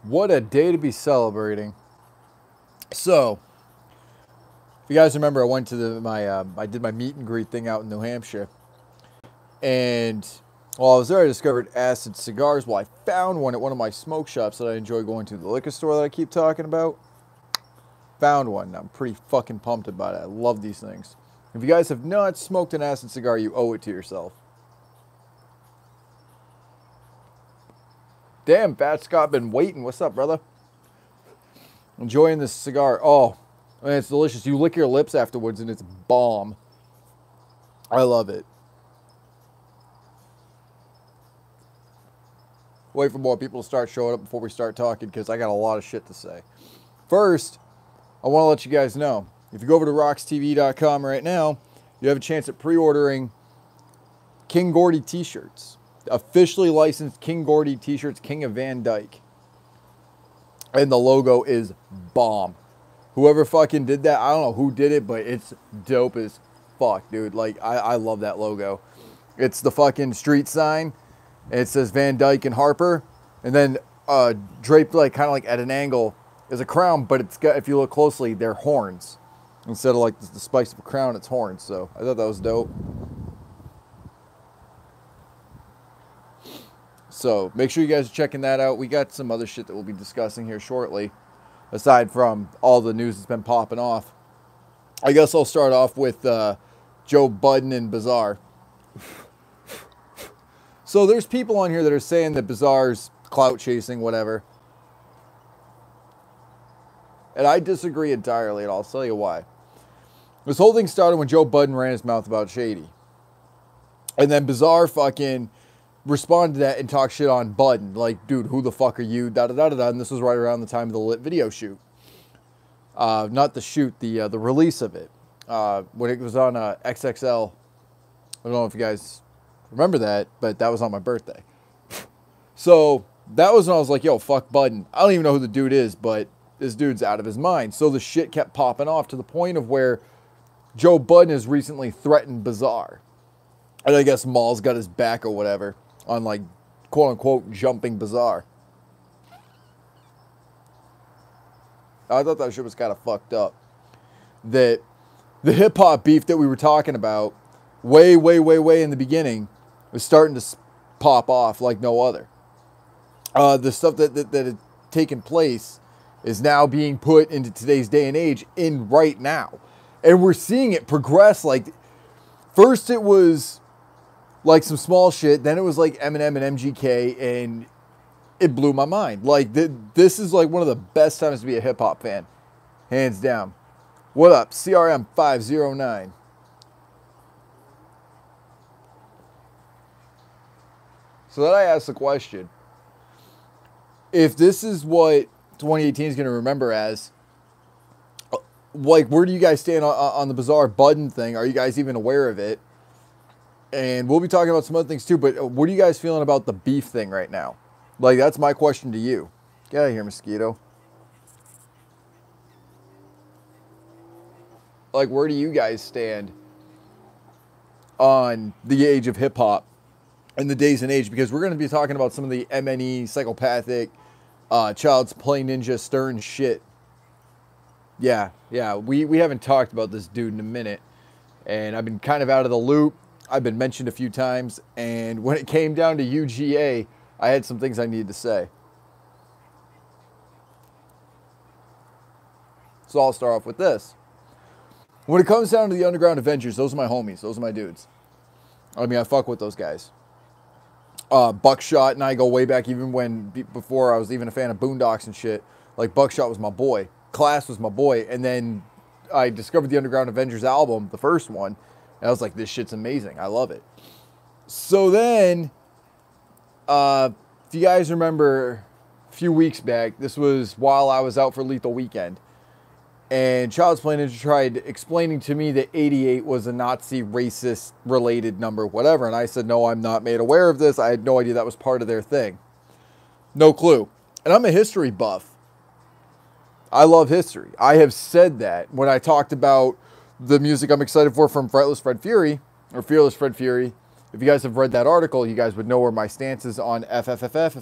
What a day to be celebrating. So, if you guys remember, I went to I did my meet and greet thing out in New Hampshire. And while I was there, I discovered Acid Cigars. Well, I found one at one of my smoke shops that I enjoy going to, the liquor store that I keep talking about. Found one. I'm pretty fucking pumped about it. I love these things. If you guys have not smoked an Acid cigar, you owe it to yourself. Damn, Fat Scott, been waiting. What's up, brother? Enjoying this cigar. Oh, man, it's delicious. You lick your lips afterwards and it's bomb. I love it. Wait for more people to start showing up before we start talking because I got a lot of shit to say. First, I want to let you guys know, if you go over to roxtv.com right now, you have a chance at pre-ordering King Gordy t-shirts. Officially licensed King Gordy t-shirts, King of Van Dyke. And the logo is bomb. Whoever fucking did that, I don't know who did it, but it's dope as fuck, dude. Like, I love that logo. It's the fucking street sign. And it says Van Dyke and Harper. And then draped like kind of like at an angle is a crown, but it's got, if you look closely, they're horns. Instead of like the spikes of a crown, it's horns. So I thought that was dope. So make sure you guys are checking that out. We got some other shit that we'll be discussing here shortly, aside from all the news that's been popping off. I guess I'll start off with Joe Budden and Bizarre. So there's people on here that are saying that Bizarre's clout chasing, whatever. And I disagree entirely, and I'll tell you why. This whole thing started when Joe Budden ran his mouth about Shady. And then Bizarre fucking responded to that and talked shit on Budden. Like, dude, who the fuck are you? Da-da-da-da-da. And this was right around the time of the lit video shoot. Not the shoot, the release of it. When it was on XXL. I don't know if you guys remember that, but that was on my birthday. So that was when I was like, yo, fuck Budden. I don't even know who the dude is, but this dude's out of his mind. So the shit kept popping off to the point of where Joe Budden has recently threatened Bizarre. And I guess Maul's got his back or whatever on, like, quote-unquote jumping Bizarre. I thought that shit was kind of fucked up. That the hip-hop beef that we were talking about way in the beginning was starting to pop off like no other. The stuff that had taken place is now being put into today's day and age in right now. And we're seeing it progress. Like, first it was like some small shit, then it was like Eminem and MGK, and it blew my mind. Like, this is like one of the best times to be a hip-hop fan. Hands down. What up? CRM 509. So then I asked the question, if this is what 2018 is going to remember as, like, where do you guys stand on the Bizarre Budden thing? Are you guys even aware of it? And we'll be talking about some other things too, but what are you guys feeling about the beef thing right now? Like, that's my question to you. Get out of here, mosquito. Like, where do you guys stand on the age of hip-hop and the days and age? Because we're going to be talking about some of the MNE, psychopathic, Child's Play Ninja, Stern shit. Yeah, we haven't talked about this dude in a minute. And I've been kind of out of the loop. I've been mentioned a few times, and when it came down to UGA, I had some things I needed to say. So I'll start off with this. When it comes down to the Underground Avengers, those are my homies. Those are my dudes. I mean, I fuck with those guys. Buckshot and I go way back, even before I was even a fan of Boondocks and shit. Like, Buckshot was my boy. Class was my boy. And then I discovered the Underground Avengers album, the first one. And I was like, this shit's amazing. I love it. So then, if you guys remember a few weeks back, this was while I was out for Lethal Weekend. And Child's Play Ninja tried explaining to me that 88 was a Nazi racist related number, whatever. And I said, no, I'm not made aware of this. I had no idea that was part of their thing. No clue. And I'm a history buff. I love history. I have said that when I talked about the music I'm excited for from Fretless Fred Fury, or Fearless Fred Fury. If you guys have read that article, you guys would know where my stance is on FFFF.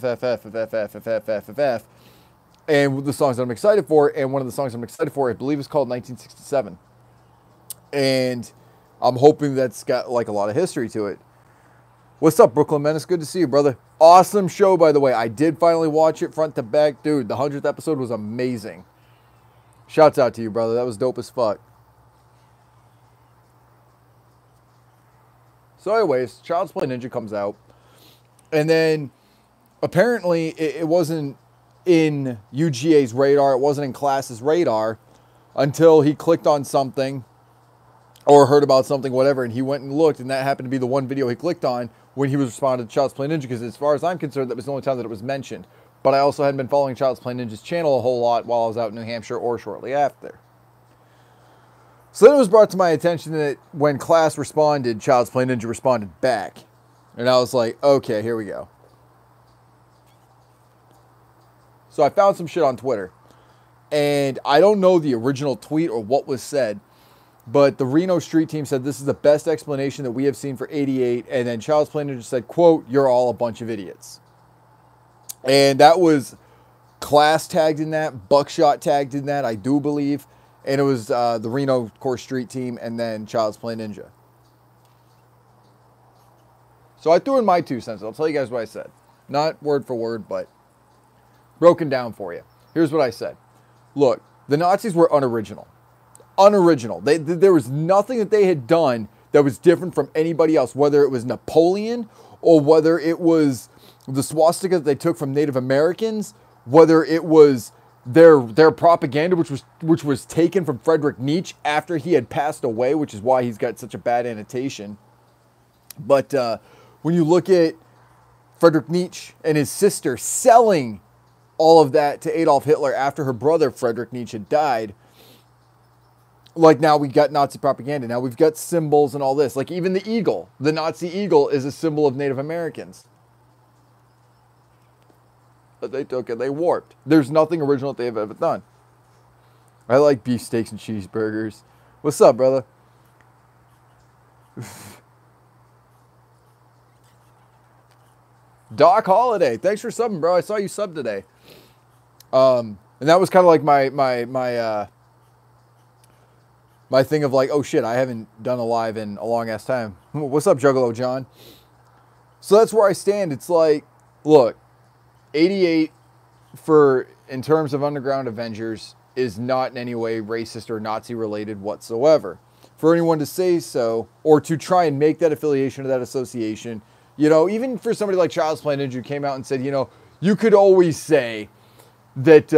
and the songs that I'm excited for. And one of the songs I'm excited for, I believe, is called 1967. And I'm hoping that's got like a lot of history to it. What's up, Brooklyn Menace? Good to see you, brother. Awesome show, by the way. I did finally watch it front to back. Dude, the 100th episode was amazing. Shouts out to you, brother. That was dope as fuck. So anyways, Child's Play Ninja comes out. And then apparently it wasn't in UGA's radar. It wasn't in class's radar until he clicked on something or heard about something, whatever, and he went and looked, and that happened to be the one video he clicked on when he was responding to Child's Play Ninja, because as far as I'm concerned, that was the only time that it was mentioned. But I also hadn't been following Child's Play Ninja's channel a whole lot while I was out in New Hampshire or shortly after. So then it was brought to my attention that when class responded, Child's Play Ninja responded back. And I was like, okay, here we go. So I found some shit on Twitter. And I don't know the original tweet or what was said, but the Reno Street Team said this is the best explanation that we have seen for 88. And then Child's Play Ninja said, quote, "You're all a bunch of idiots." And that was class tagged in that, Buckshot tagged in that, I do believe. And it was the Reno, of course, Street Team, and then Child's Play Ninja. So I threw in my 2 cents. I'll tell you guys what I said. Not word for word, but broken down for you. Here's what I said. Look, the Nazis were unoriginal. Unoriginal. There was nothing that they had done that was different from anybody else, whether it was Napoleon or whether it was the swastika that they took from Native Americans, whether it was their propaganda, which was taken from Friedrich Nietzsche after he had passed away, which is why he's got such a bad annotation. But when you look at Friedrich Nietzsche and his sister selling all of that to Adolf Hitler after her brother Friedrich Nietzsche had died, like now we got Nazi propaganda. Now we've got symbols and all this. Like even the eagle, the Nazi eagle, is a symbol of Native Americans that they took and they warped. There's nothing original that they've ever done. I like beef steaks and cheeseburgers. What's up, brother? Doc Holiday, thanks for subbing, bro. I saw you sub today. And that was kind of like my thing of like, oh shit, I haven't done a live in a long ass time. What's up, Juggalo John? So that's where I stand. It's like, look, 88 in terms of Underground Avengers is not in any way racist or Nazi related whatsoever. For anyone to say so, or to try and make that affiliation or that association, you know, even for somebody like Child's Play Ninja who came out and said, you know, you could always say that,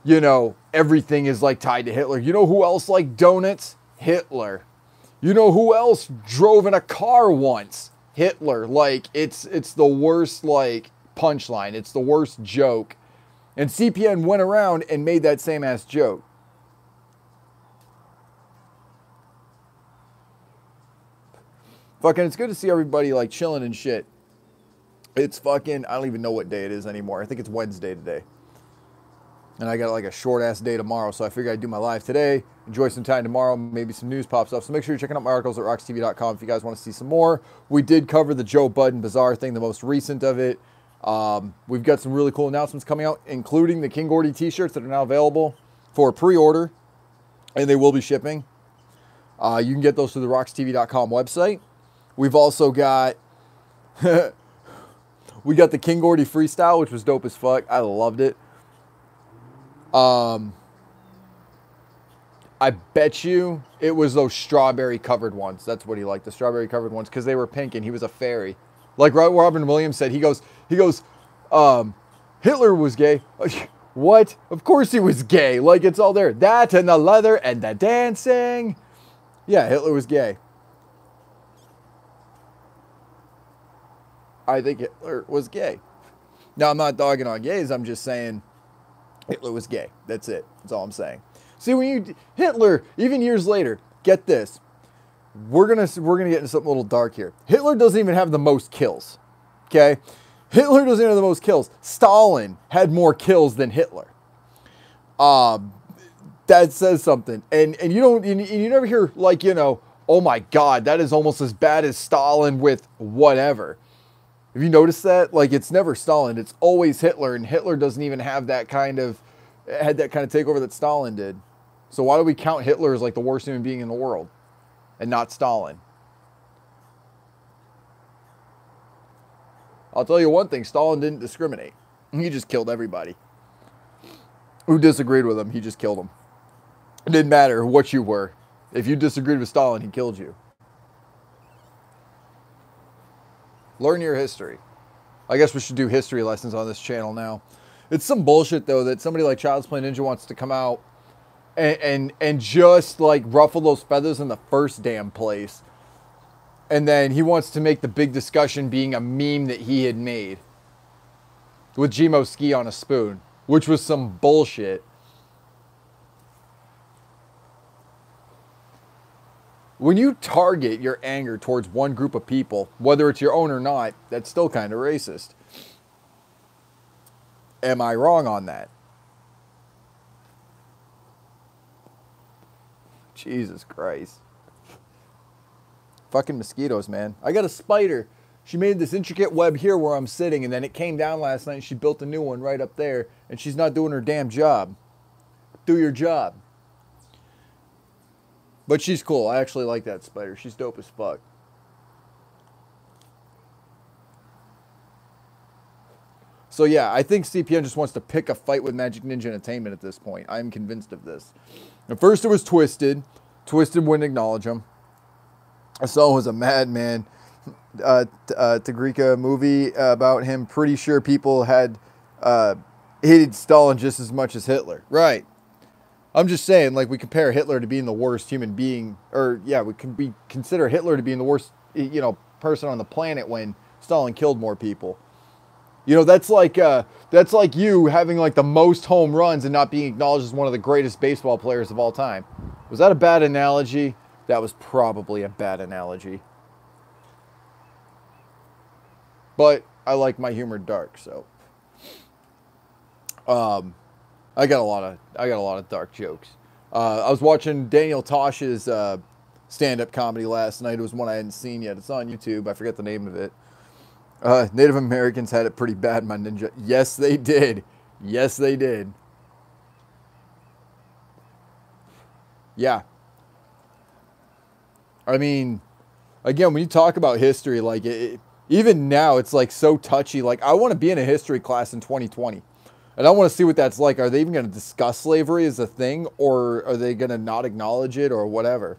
you know, everything is like tied to Hitler. You know who else liked donuts? Hitler. You know who else drove in a car once? Hitler. Like, it's the worst, like, punchline. It's the worst joke. And CPN went around and made that same ass joke. Fucking, it's good to see everybody like chilling and shit. It's fucking, I don't even know what day it is anymore. I think it's Wednesday today. And I got like a short ass day tomorrow, so I figured I'd do my live today. Enjoy some time tomorrow. Maybe some news pops up. So make sure you're checking out my articles at roxtv.com if you guys want to see some more. We did cover the Joe Budden Bazaar thing, the most recent of it. We've got some really cool announcements coming out, including the King Gordy t-shirts that are now available for pre-order, and they will be shipping. You can get those through the roxtv.com website. We've also got we got the King Gordy freestyle, which was dope as fuck. I loved it. I bet you it was those strawberry covered ones. That's what he liked, the strawberry covered ones, because they were pink and he was a fairy. Like Robin Williams said, he goes, Hitler was gay. What? Of course he was gay. Like, it's all there. That and the leather and the dancing. Yeah, Hitler was gay. I think Hitler was gay. Now, I'm not dogging on gays. I'm just saying Hitler was gay. That's it. That's all I'm saying. See, Hitler, even years later, get this. We're gonna get into something a little dark here. Hitler doesn't even have the most kills. Okay? Hitler doesn't have the most kills. Stalin had more kills than Hitler. That says something. And you never hear, like, you know, oh my God, that is almost as bad as Stalin with whatever. Have you noticed that? Like, it's never Stalin. It's always Hitler, and Hitler doesn't even have that kind of had that kind of takeover that Stalin did. So why do we count Hitler as like the worst human being in the world and not Stalin? I'll tell you one thing, Stalin didn't discriminate. He just killed everybody who disagreed with him. He just killed them. It didn't matter what you were. If you disagreed with Stalin, he killed you. Learn your history. I guess we should do history lessons on this channel now. It's some bullshit, though, that somebody like Child's Play Ninja wants to come out and just, like, ruffle those feathers in the first damn place. And then he wants to make the big discussion being a meme that he had made with Gmo Ski on a spoon, which was some bullshit. When you target your anger towards one group of people, whether it's your own or not, that's still kind of racist. Am I wrong on that? Jesus Christ. Fucking mosquitoes, man. I got a spider. She made this intricate web here where I'm sitting, and then it came down last night and she built a new one right up there, and she's not doing her damn job. Do your job. But she's cool. I actually like that spider. She's dope as fuck. So yeah, I think CPN just wants to pick a fight with Magic Ninja Entertainment at this point. I'm convinced of this. At first it was Twisted. Twisted wouldn't acknowledge him. I saw it was a madman. Tagrika movie about him. Pretty sure people had hated Stalin just as much as Hitler. Right. I'm just saying, like, we compare Hitler to being the worst human being, or yeah, we consider Hitler to being the worst, you know, person on the planet when Stalin killed more people. You know, that's like you having like the most home runs and not being acknowledged as one of the greatest baseball players of all time. Was that a bad analogy? That was probably a bad analogy. But I like my humor dark, so I got a lot of dark jokes. I was watching Daniel Tosh's stand-up comedy last night. It was one I hadn't seen yet. It's on YouTube. I forget the name of it. Native Americans had it pretty bad, my ninja. Yes, they did. Yes, they did. Yeah. I mean, again, when you talk about history, like, even now, it's, like, so touchy. Like, I want to be in a history class in 2020. And I want to see what that's like. Are they even going to discuss slavery as a thing? Or are they going to not acknowledge it or whatever?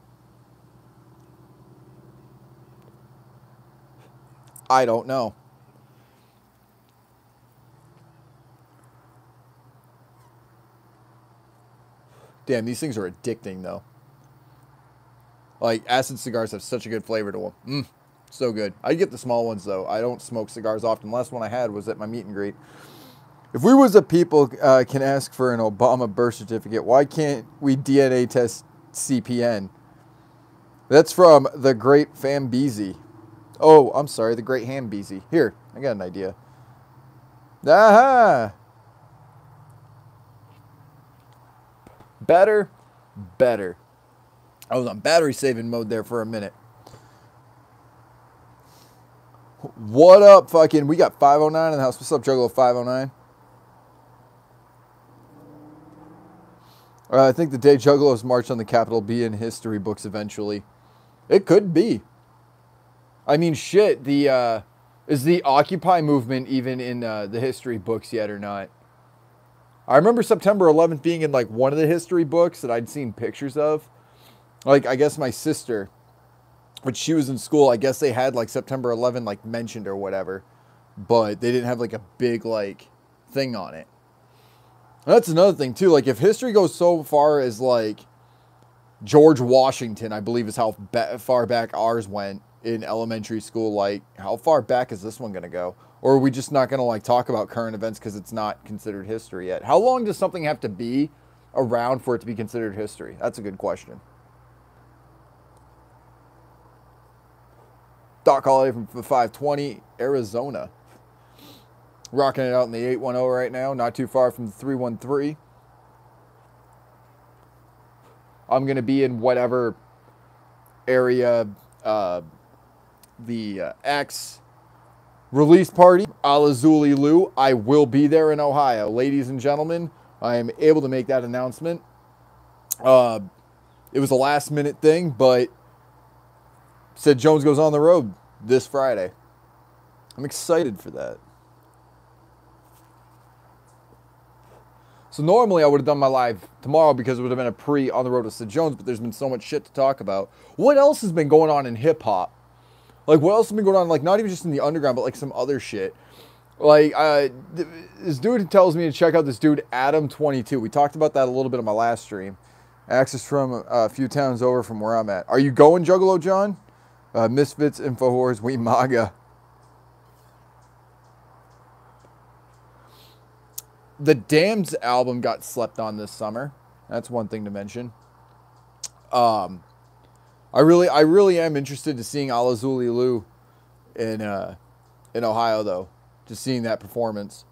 I don't know. Damn, these things are addicting, though. Like, acid cigars have such a good flavor to them. So good. I get the small ones, though. I don't smoke cigars often. The last one I had was at my meet and greet. If we was a people can ask for an Obama birth certificate, why can't we DNA test CPN? That's from the great Fambeezy. Oh, I'm sorry, the great Hambeezy. Here, I got an idea. Aha! Better. I was on battery saving mode there for a minute. What up, fucking? We got 509 in the house. What's up, Juggalo 509? I think the day Juggalos march on the Capitol be in history books eventually. It could be. I mean, shit. Is the Occupy movement even in the history books yet or not? I remember September 11th being in like one of the history books that I'd seen pictures of. Like, I guess my sister, when she was in school, I guess they had like September 11th like mentioned or whatever, but they didn't have like a big like thing on it. That's another thing, too. Like, if history goes so far as, like, George Washington, I believe is how far back ours went in elementary school, like, how far back is this one going to go? Or are we just not going to, like, talk about current events because it's not considered history yet? How long does something have to be around for it to be considered history? That's a good question. Doc Holiday from 520, Arizona. Rocking it out in the 810 right now, not too far from the 313. I'm going to be in whatever area the X release party, a la Zuli Lou. I will be there in Ohio. Ladies and gentlemen, I am able to make that announcement. It was a last minute thing, but Sid Jones goes on the road this Friday. I'm excited for that. So normally I would have done my live tomorrow because it would have been a pre on the road with Sid Jones, but there's been so much shit to talk about. What else has been going on in hip hop? Like, what else has been going on? Like, not even just in the underground, but like some other shit. Like, this dude tells me to check out this dude, Adam22. We talked about that a little bit on my last stream. Access from a few towns over from where I'm at. Are you going, Juggalo John? Misfits, InfoWars, We MAGA. The Damned's album got slept on this summer. That's one thing to mention. I really am interested to seeing Alazuli Lou in Ohio, though. Just seeing that performance.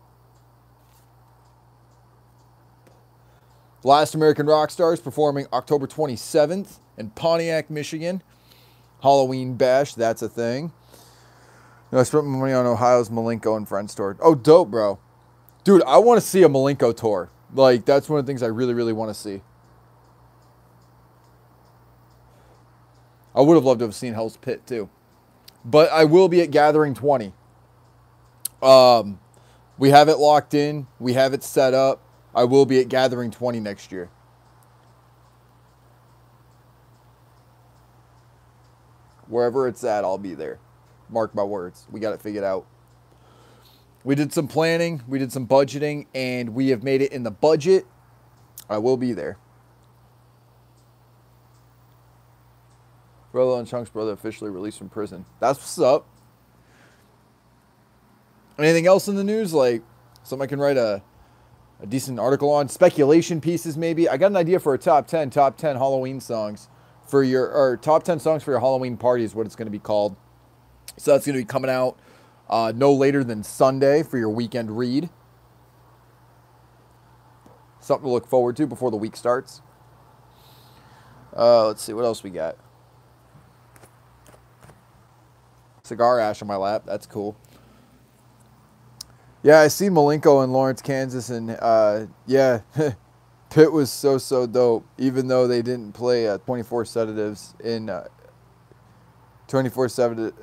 Last American Rock Stars performing October 27th in Pontiac, Michigan. Halloween Bash, that's a thing. I spent my money on Ohio's Malenko and Friends tour. Oh, dope, bro. Dude, I want to see a Malenko tour. Like, that's one of the things I really, really want to see. I would have loved to have seen Hell's Pit, too. But I will be at Gathering 20. We have it locked in. We have it set up. I will be at Gathering 20 next year. Wherever it's at, I'll be there. Mark my words. We got it figured out. We did some planning. We did some budgeting. And we have made it in the budget. I will be there. Brother and Chunk's brother officially released from prison. That's what's up. Anything else in the news? Like, something I can write a decent article on. Speculation pieces, maybe. I got an idea for a top 10 Halloween songs for your, or top 10 songs for your Halloween party is what it's going to be called. So that's going to be coming out no later than Sunday for your weekend read. Something to look forward to before the week starts. Let's see, what else we got? Cigar ash on my lap. That's cool. Yeah, I see Malenko in Lawrence, Kansas, and yeah, Pitt was so dope. Even though they didn't play 24 sedatives in 24 sedatives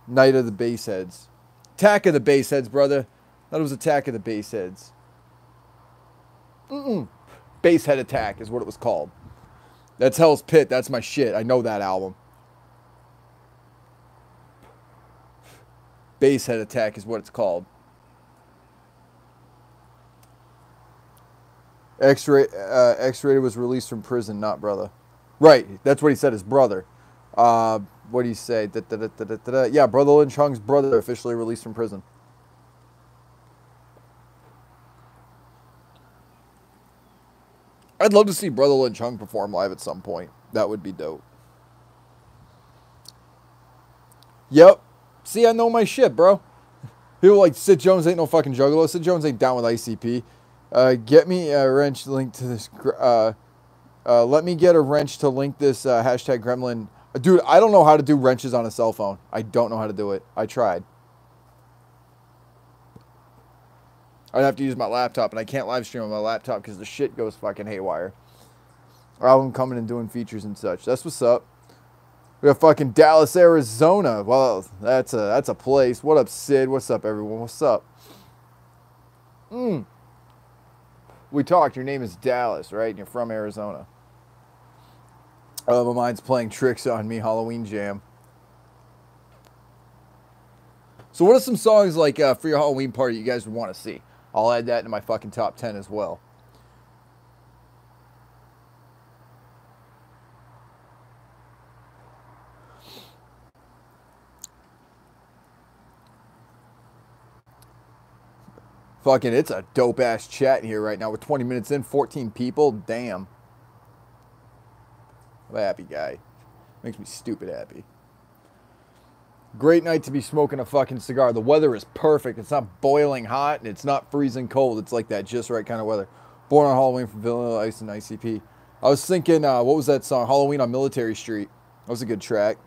night of the Bassheads. Attack of the Bassheads, brother. That was Attack of the Bassheads. Basshead Attack is what it was called. That's Hell's Pit. That's my shit. I know that album. Basshead Attack is what it's called. X-Rated was released from prison, not brother. Right, that's what he said, his brother. What do you say? Yeah, Brother Lin Chung's brother officially released from prison. I'd love to see Brother Lin Chung perform live at some point. That would be dope. Yep. See, I know my shit, bro. People like Sid Jones ain't no fucking juggalo. Sid Jones ain't down with ICP. Get me a wrench link to this. Let me get a wrench to link this hashtag Gremlin. Dude, I don't know how to do wrenches on a cell phone. I don't know how to do it. I tried. I'd have to use my laptop, and I can't live stream on my laptop because the shit goes fucking haywire. Album coming and doing features and such. That's what's up. We got fucking Dallas, Arizona. Well, that's a place. What up, Sid? What's up, everyone? What's up? We talked. Your name is Dallas, right? And you're from Arizona. My mind's playing tricks on me. Halloween Jam. So what are some songs like for your Halloween party you guys would want to see? I'll add that into my fucking top 10 as well. Fucking, it's a dope-ass chat here right now. We're 20 minutes in, 14 people. Damn. I'm a happy guy. Makes me stupid happy. Great night to be smoking a fucking cigar. The weather is perfect. It's not boiling hot, and it's not freezing cold. It's like that just right kind of weather. Born on Halloween from Vanilla Ice and ICP. I was thinking, what was that song? Halloween on Military Street. That was a good track.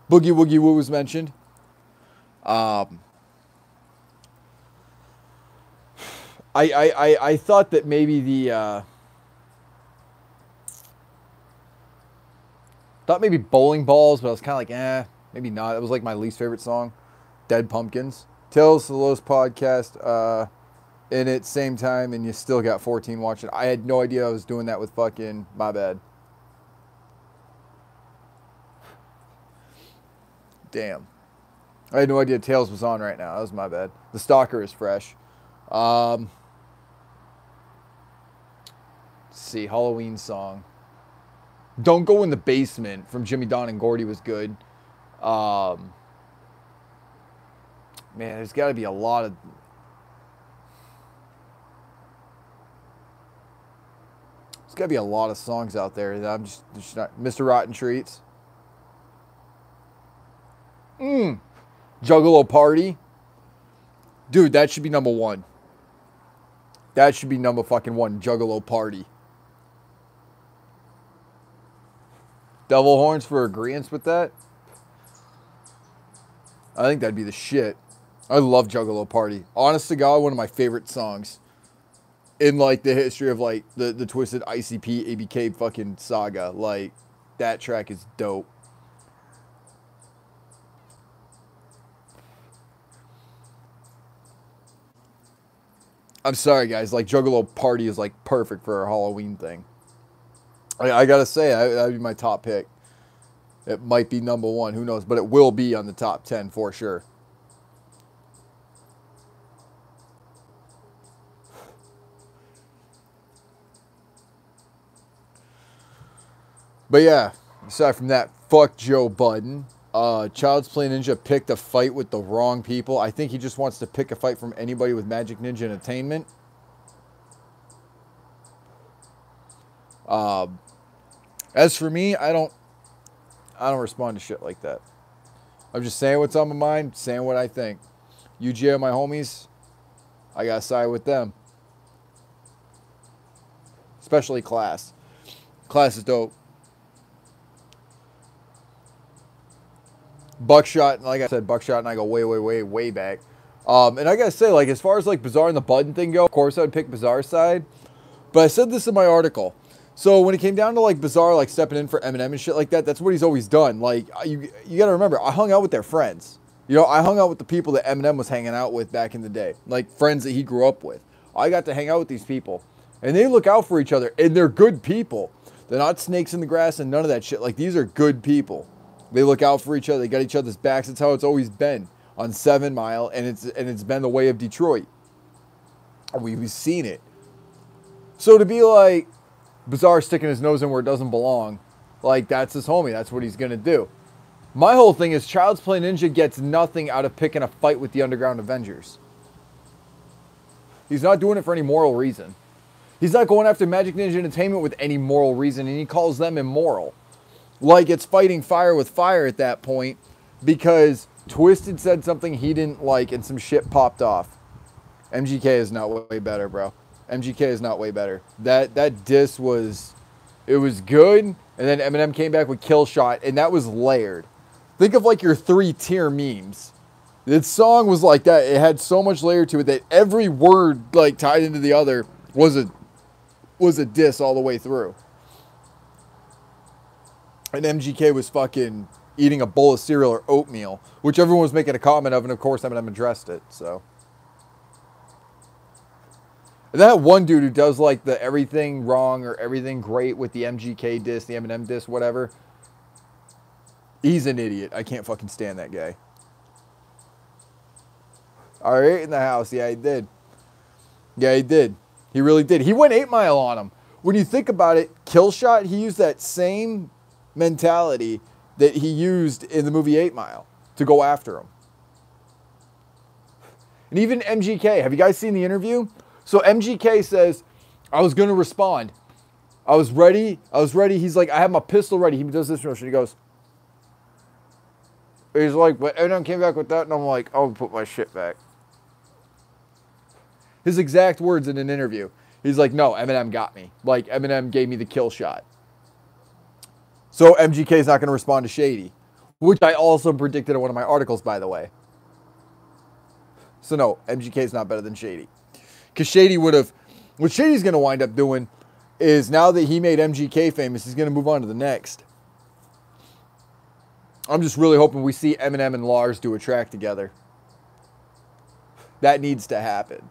Boogie Woogie Woo was mentioned. Um, I thought that maybe thought maybe Bowling Balls, but I was kind of like, maybe not. It was like my least favorite song, Dead Pumpkins. Tales of the Lowe's podcast, in it, same time, and you still got 14 watching. I had no idea I was doing that with fucking, my bad. Damn. I had no idea Tails was on right now. That was my bad. The Stalker is fresh. Let's see, Halloween song. Don't Go in the Basement from Jimmy Don and Gordy was good. Man, there's got to be a lot of... There's got to be a lot of songs out there that I'm just not... Mr. Rotten Treats. Juggalo Party. Dude, that should be number one. That should be number fucking one. Juggalo Party. Devil Horns for agreeance with that. I think that'd be the shit. I love Juggalo Party. Honest to God, one of my favorite songs in like the history of like the Twisted ICP ABK fucking saga. Like that track is dope. I'm sorry guys, like Juggalo Party is like perfect for a Halloween thing. I gotta say, that'd be my top pick. It might be number one, who knows, but it will be on the top 10 for sure. But yeah, aside from that, fuck Joe Budden. Child's Play Ninja picked a fight with the wrong people. I think he just wants to pick a fight from anybody with Magic Ninja Entertainment. As for me, I don't respond to shit like that. I'm just saying what's on my mind, saying what I think. UGA, my homies, I gotta side with them. Especially Class. Class is dope. Buckshot, like I said, Buckshot and I go way, way, way, way back. And I gotta say, like, as far as like Bizarre and the Budden thing go, of course I would pick Bizarre's side. But I said this in my article. So when it came down to like Bizarre, like stepping in for Eminem and shit like that, that's what he's always done. Like you gotta remember, I hung out with their friends. You know, I hung out with the people that Eminem was hanging out with back in the day, like friends that he grew up with. I got to hang out with these people, and they look out for each other, and they're good people. They're not snakes in the grass and none of that shit. Like these are good people. They look out for each other. They got each other's backs. That's how it's always been on 7 Mile, and it's been the way of Detroit. And we've seen it. So to be like Bizarre sticking his nose in where it doesn't belong, like that's his homie. That's what he's gonna do. My whole thing is Child's Play Ninja gets nothing out of picking a fight with the Underground Avengers. He's not doing it for any moral reason. He's not going after Magic Ninja Entertainment with any moral reason, and he calls them immoral. Like it's fighting fire with fire at that point because Twisted said something he didn't like and some shit popped off. MGK is not way better, bro. MGK is not way better. That diss was, it was good, and then Eminem came back with Kill Shot, and that was layered. Think of like your 3-tier memes. This song was like that. It had so much layer to it that every word like tied into the other was a diss all the way through. And MGK was fucking eating a bowl of cereal or oatmeal, which everyone was making a comment of, and of course Eminem addressed it, so. And that one dude who does like the everything wrong or everything great with the MGK diss, the Eminem diss, whatever. He's an idiot. I can't fucking stand that guy. All right, in the house. Yeah, he did. Yeah, he did. He really did. He went 8 Mile on him. When you think about it, Killshot, he used that same mentality that he used in the movie 8 Mile to go after him. And even MGK, have you guys seen the interview? So MGK says, I was going to respond. I was ready. He's like, I have my pistol ready. He does this motion. He goes, he's like, but Eminem came back with that. And I'm like, I'll put my shit back. His exact words in an interview. He's like, no, Eminem got me. Like, Eminem gave me the kill shot. So MGK is not going to respond to Shady, which I also predicted in one of my articles, by the way. So no, MGK is not better than Shady. Because Shady would have, what Shady's going to wind up doing is now that he made MGK famous, he's going to move on to the next. I'm just really hoping we see Eminem and Lars do a track together. That needs to happen.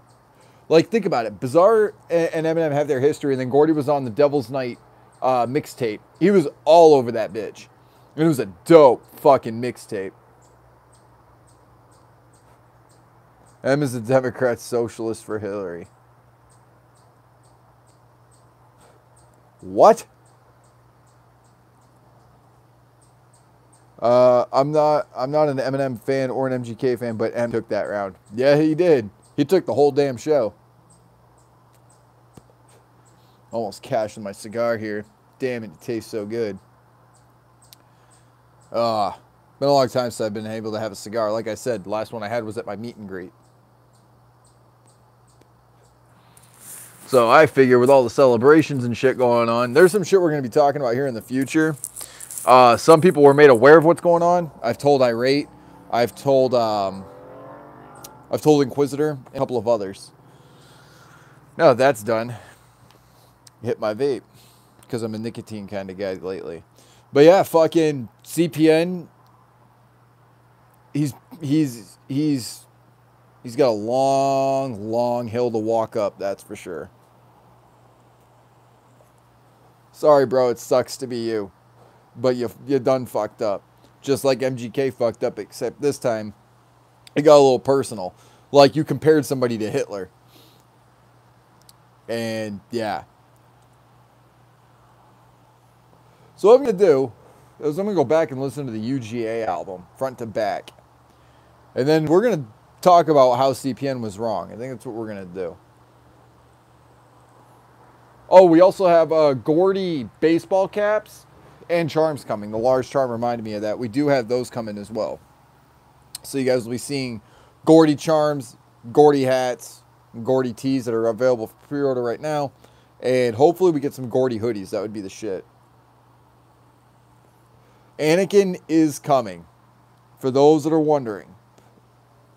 Like, think about it. Bizarre and Eminem have their history, and then Gordy was on the Devil's Night mixtape. He was all over that bitch. And it was a dope fucking mixtape. M is a Democrat socialist for Hillary. What? I'm not an Eminem fan or an MGK fan, but M took that round. Yeah, he did. He took the whole damn show. Almost cashed my cigar here. Damn it tastes so good. Been a long time since I've been able to have a cigar. Like I said, the last one I had was at my meet and greet. So I figure with all the celebrations and shit going on, there's some shit we're going to be talking about here in the future. Some people were made aware of what's going on. I've told Irate. I've told Inquisitor, and a couple of others. Now that that's done, hit my vape because I'm a nicotine kind of guy lately. But yeah, fucking CPN. He's got a long hill to walk up. That's for sure. Sorry, bro. It sucks to be you, but you done fucked up. Just like MGK fucked up, except this time it got a little personal. Like you compared somebody to Hitler. And yeah. So what I'm going to do is I'm going to go back and listen to the UGA album, front to back. And then we're going to talk about how CPN was wrong. I think that's what we're going to do. Oh, we also have Gordy baseball caps and charms coming. The Lars charm reminded me of that. We do have those coming as well. So you guys will be seeing Gordy charms, Gordy hats, and Gordy tees that are available for pre-order right now. And hopefully we get some Gordy hoodies. That would be the shit. Anakin is coming. For those that are wondering,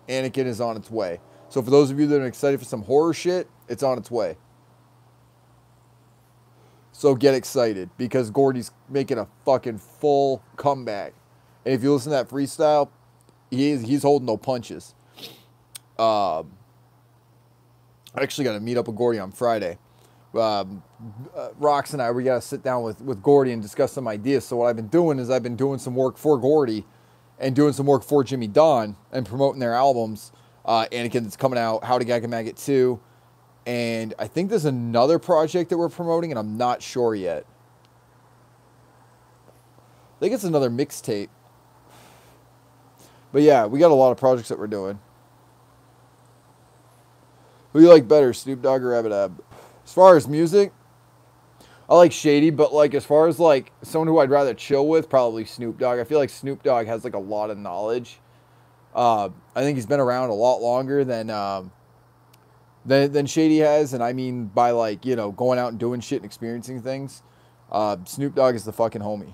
Anakin is on its way. So for those of you that are excited for some horror shit, it's on its way. So get excited because Gordy's making a fucking full comeback. And if you listen to that freestyle, he's holding no punches. I actually got to meet up with Gordy on Friday. Rox and I, we got to sit down with Gordy and discuss some ideas. So what I've been doing is I've been doing some work for Gordy and doing some work for Jimmy Dawn and promoting their albums. Anakin that's coming out, How to Gag a Maggot 2. And I think there's another project that we're promoting, and I'm not sure yet. I think it's another mixtape. But yeah, we got a lot of projects that we're doing. Who do you like better, Snoop Dogg or Eminem? As far as music, I like Shady, but like as far as like someone who I'd rather chill with, probably Snoop Dogg. I feel like Snoop Dogg has like a lot of knowledge. I think he's been around a lot longer than Shady has, and I mean by like, you know, going out and doing shit and experiencing things. Snoop Dogg is the fucking homie.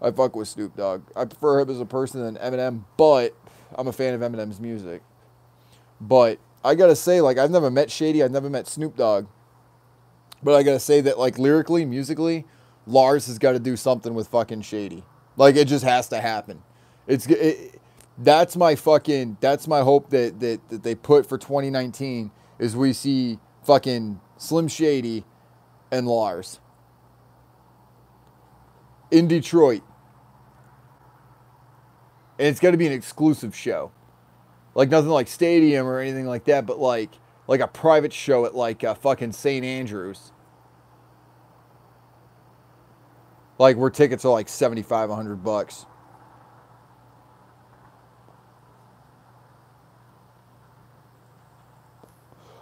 I fuck with Snoop Dogg. I prefer him as a person than Eminem, but I'm a fan of Eminem's music. But I gotta say, like, I've never met Shady, I've never met Snoop Dogg. But I gotta say that, like, lyrically, musically, Lars has got to do something with fucking Shady. Like, it just has to happen. That's my hope that they put for 2019 is we see fucking Slim Shady and Lars in Detroit. And it's got to be an exclusive show. Like nothing like Stadium or anything like that, but like a private show at like fucking St. Andrews. Like where tickets are like $75, $100.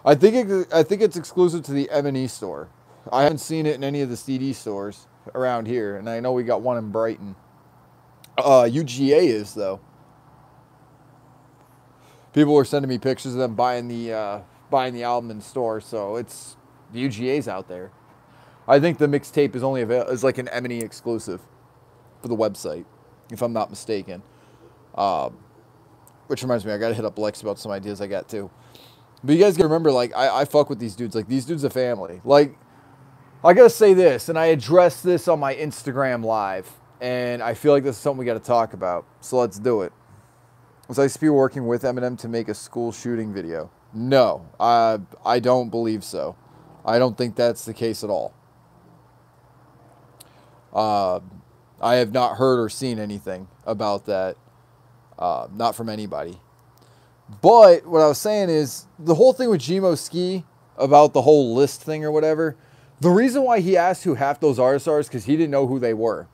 I think it's exclusive to the M&E store. I haven't seen it in any of the CD stores around here, and I know we got one in Brighton. UGA is though. People were sending me pictures of them buying the album in the store, so it's the UGA's out there. I think the mixtape is only is like an M&E exclusive for the website, if I'm not mistaken. Which reminds me, I gotta hit up Lex about some ideas I got too. But you guys gotta remember, like, I fuck with these dudes. Like, these dudes are family. Like, I gotta say this, and I addressed this on my Instagram live, and I feel like this is something we gotta talk about. So let's do it. Was ICP working with Eminem to make a school shooting video? No, I don't believe so. I don't think that's the case at all. I have not heard or seen anything about that. Not from anybody. But what I was saying is, the whole thing with Gmo Ski about the whole list thing or whatever, the reason why he asked who half those artists are is because he didn't know who they were.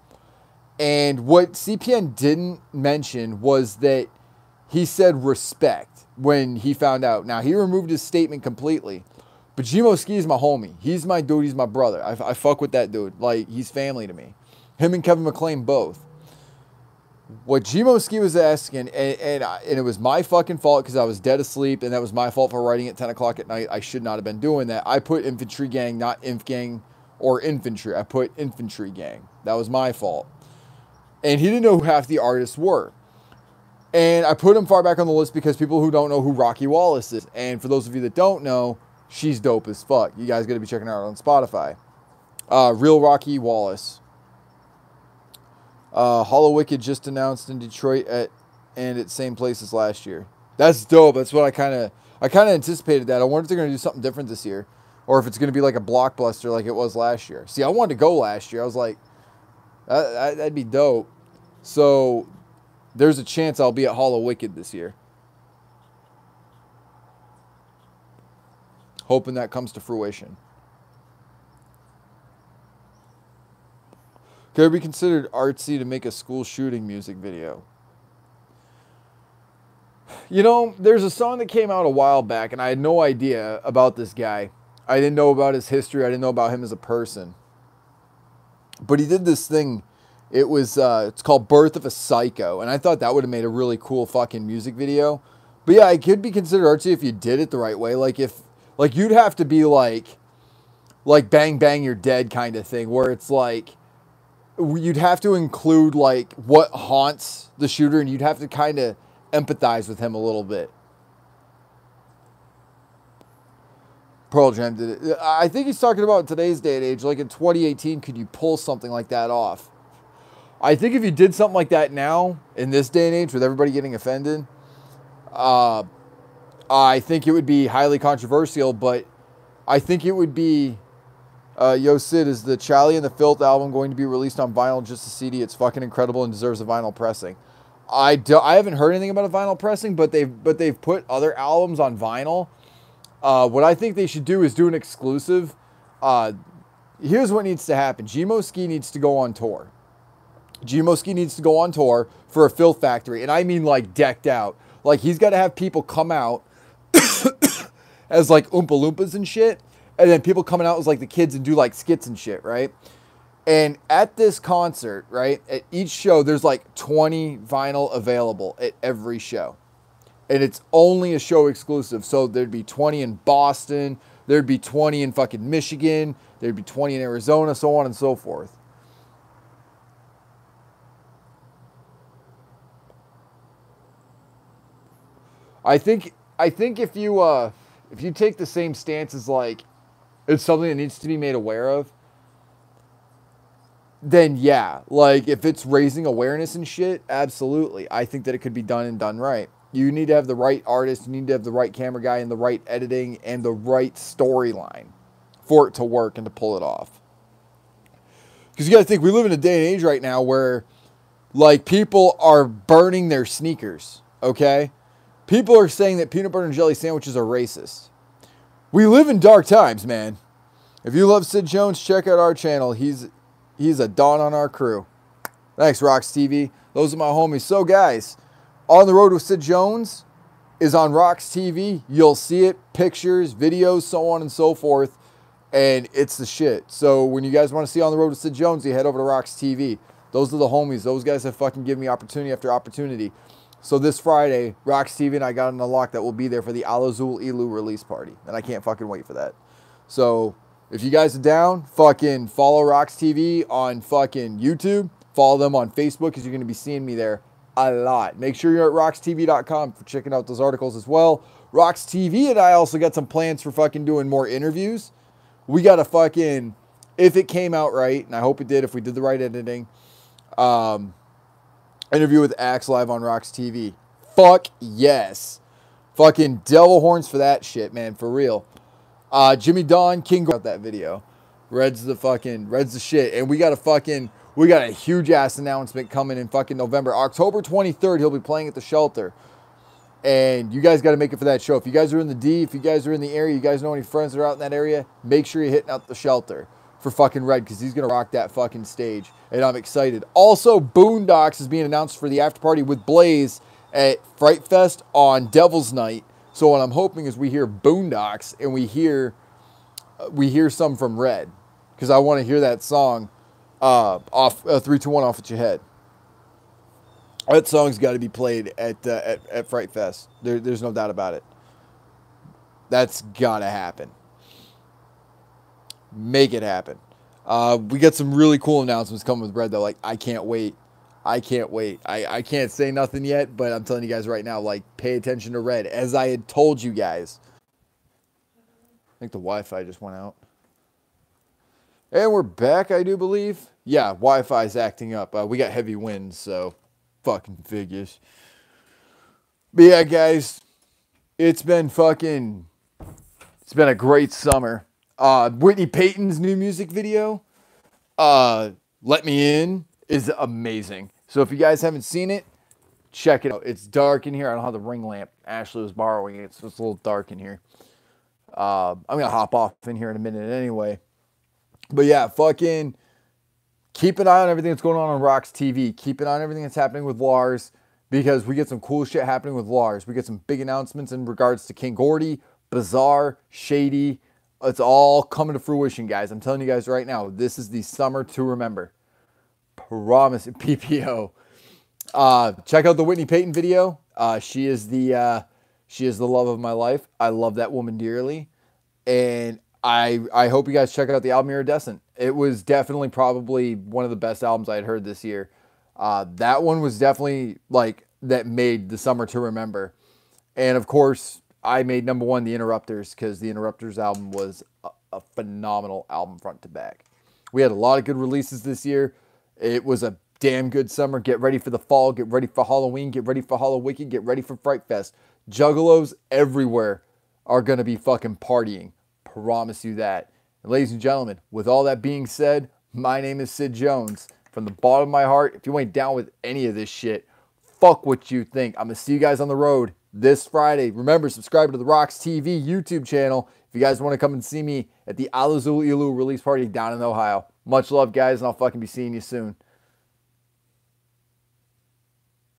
And what CPN didn't mention was that he said respect when he found out. Now, he removed his statement completely. But Gmo Ski is my homie. He's my dude. He's my brother. I fuck with that dude. Like, he's family to me. Him and Kevin McClain both. What Gmo Ski was asking, and it was my fucking fault because I was dead asleep, and that was my fault for writing at 10 o'clock at night. I should not have been doing that. I put infantry gang, not inf gang or infantry. I put infantry gang. That was my fault. And he didn't know who half the artists were. And I put him far back on the list because people who don't know who Rocky Wallace is. And for those of you that don't know, she's dope as fuck. You guys got to be checking her out on Spotify. Real Rocky Wallace. Hollow Wicked just announced in Detroit and at same place as last year. That's dope. That's what I kind of anticipated that. I wonder if they're going to do something different this year. Or if it's going to be like a blockbuster like it was last year. See, I wanted to go last year. I was like, that'd be dope. So there's a chance I'll be at Hollow Wicked this year. Hoping that comes to fruition. Could it be considered artsy to make a school shooting music video? You know, there's a song that came out a while back, and I had no idea about this guy. I didn't know about his history. I didn't know about him as a person. But he did this thing. It was, it's called Birth of a Psycho, and I thought that would have made a really cool fucking music video. But yeah, it could be considered artsy if you did it the right way. Like, you'd have to be like Bang Bang You're Dead kind of thing, where it's like, you'd have to include like what haunts the shooter, and you'd have to kind of empathize with him a little bit. Pearl Jam did it. I think he's talking about today's day and age. Like in 2018, could you pull something like that off? I think if you did something like that now, in this day and age, with everybody getting offended, I think it would be highly controversial, but I think it would be... Yo, Sid, is the Charlie and the Filth album going to be released on vinyl, just a CD? It's fucking incredible and deserves a vinyl pressing. I haven't heard anything about a vinyl pressing, but they've put other albums on vinyl. What I think they should do is do an exclusive. Here's what needs to happen. Gmo Ski needs to go on tour. Gmo Ski needs to go on tour for a Filth Factory, and I mean like decked out. Like, he's got to have people come out as like Oompa Loompas and shit. And then people coming out as like the kids and do like skits and shit, right? And at this concert, right, at each show, there's like 20 vinyl available at every show. And it's only a show exclusive. So there'd be 20 in Boston. There'd be 20 in fucking Michigan. There'd be 20 in Arizona, so on and so forth. I think if you take the same stance as like, it's something that needs to be made aware of, then yeah, like if it's raising awareness and shit, absolutely. I think that it could be done and done right. You need to have the right artist, you need to have the right camera guy and the right editing and the right storyline for it to work and to pull it off. Because you got to think, we live in a day and age right now where like people are burning their sneakers, okay? People are saying that peanut butter and jelly sandwiches are racist. We live in dark times, man. If you love Sid Jones, check out our channel. He's a don on our crew. Thanks, Rox TV. Those are my homies. So, guys, On the Road with Sid Jones is on Rox TV. You'll see it, pictures, videos, so on and so forth, and it's the shit. So, when you guys want to see On the Road with Sid Jones, you head over to Rox TV. Those are the homies. Those guys have fucking given me opportunity after opportunity. So this Friday, Rox TV and I got an unlock that will be there for the Al Azul Ilu release party. And I can't fucking wait for that. So if you guys are down, fucking follow Rox TV on fucking YouTube. Follow them on Facebook because you're going to be seeing me there a lot. Make sure you're at roxtv.com for checking out those articles as well. Rox TV and I also got some plans for fucking doing more interviews. We got to fucking, if it came out right, and I hope it did, if we did the right editing, interview with Axe live on Rox TV. Fuck yes. Fucking devil horns for that shit, man, for real. Jimmy Don, King got that video. Red's the shit. And we got a huge ass announcement coming in fucking November. October 23rd, he'll be playing at the Shelter. And you guys got to make it for that show. If you guys are in the D, if you guys are in the area, you guys know any friends that are out in that area, make sure you're hitting out the Shelter for fucking Red, because he's going to rock that fucking stage. And I'm excited. Also, Boondocks is being announced for the after party with Blaze at Fright Fest on Devil's Night. So what I'm hoping is we hear Boondocks and we hear some from Red, because I want to hear that song off 3, 2, 1 off at your head. That song's got to be played at Fright Fest. There's no doubt about it. That's got to happen. Make it happen. We got some really cool announcements coming with Red, though. Like, I can't wait. I can't wait. I can't say nothing yet, but I'm telling you guys right now, like, pay attention to Red. As I had told you guys. I think the Wi-Fi just went out. And we're back, I do believe. Yeah, Wi-Fi's acting up. We got heavy winds, so fucking figures. But yeah, guys, it's been a great summer. Whitney Payton's new music video, Let Me In, is amazing. So if you guys haven't seen it, check it out. It's dark in here. I don't have the ring lamp. Ashley was borrowing it, so it's a little dark in here. I'm going to hop off in here in a minute anyway. But yeah, fucking keep an eye on everything that's going on Rox TV. Keep an eye on everything that's happening with Lars, because we get some cool shit happening with Lars. We get some big announcements in regards to King Gordy, Bizarre, Shady. It's all coming to fruition, guys. I'm telling you guys right now, this is the summer to remember. Promise. PPO. Check out the Whitney Payton video. She is the love of my life. I love that woman dearly. And I hope you guys check out the album Iridescent. It was definitely probably one of the best albums I had heard this year. That one was definitely like that made the summer to remember. And of course, I made #1 The Interrupters, because the Interrupters album was a phenomenal album front to back. We had a lot of good releases this year. It was a damn good summer. Get ready for the fall. Get ready for Halloween. Get ready for Halloween. Get ready for Fright Fest. Juggalos everywhere are going to be fucking partying. Promise you that. And ladies and gentlemen, with all that being said, my name is Sid Jones. From the bottom of my heart, if you ain't down with any of this shit, fuck what you think. I'm going to see you guys on the road this Friday. Remember, subscribe to the Rox TV YouTube channel if you guys want to come and see me at the Alazul Ilu release party down in Ohio. Much love, guys, and I'll fucking be seeing you soon.